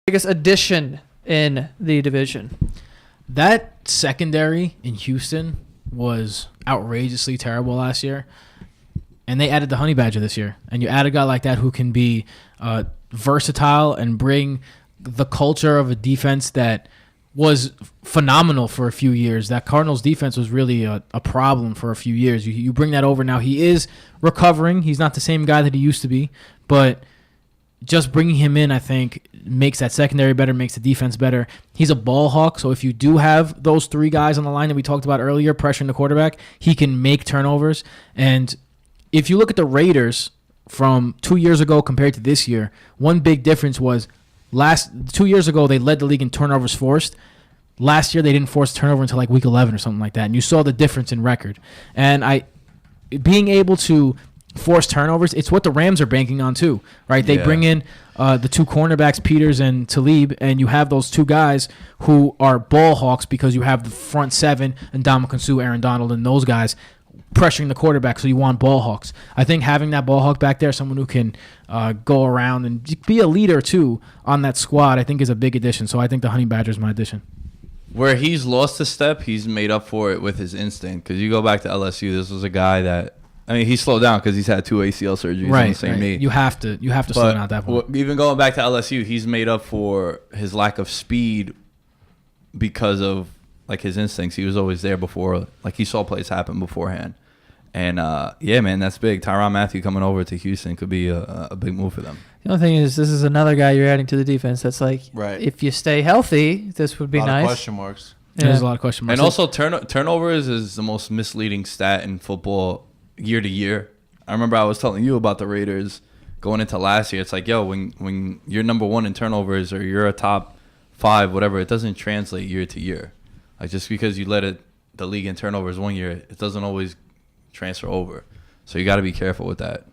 biggest addition in the division? That secondary in Houston was outrageously terrible last year. And they added the Honey Badger this year. And you add a guy like that who can be versatile and bring the culture of a defense that was phenomenal for a few years. That Cardinals defense was really a problem for a few years. You bring that over. Now he is recovering. He's not the same guy that he used to be. But just bringing him in, I think, makes that secondary better, makes the defense better. He's a ball hawk, so if you do have those three guys on the line that we talked about earlier, pressuring the quarterback, he can make turnovers. And if you look at the Raiders from 2 years ago compared to this year, one big difference was 2 years ago they led the league in turnovers forced. Last year they didn't force turnover until like week 11 or something like that, and you saw the difference in record. And being able to force turnovers, it's what the Rams are banking on too, right? They bring in the two cornerbacks, Peters and Talib, and you have those two guys who are ball hawks because you have the front seven, and Ndamukong Suh, Aaron Donald, and those guys pressuring the quarterback, so you want ball hawks. I think having that ball hawk back there, someone who can go around and be a leader too on that squad, I think is a big addition. So I think the Honey Badger is my addition. Where he's lost a step, he's made up for it with his instinct. Because you go back to LSU, this was a guy that, I mean, he slowed down because he's had 2 ACL surgeries on the same knee. You have to slow down at that point. Even going back to LSU, he's made up for his lack of speed because of like his instincts. He was always there before, like he saw plays happen beforehand. And yeah, man, that's big. Tyrann Mathieu coming over to Houston could be a big move for them. The only thing is, this is another guy you're adding to the defense. That's like, right. If you stay healthy, this would be a lot nice. Of question marks. Yeah. There's a lot of question marks. And also, turnovers is the most misleading stat in football year to year. I remember I was telling you about the Raiders going into last year. It's like, yo, when you're number one in turnovers or you're a top 5, whatever, it doesn't translate year to year. Like just because you led the league in turnovers one year, it doesn't always transfer over. So you got to be careful with that.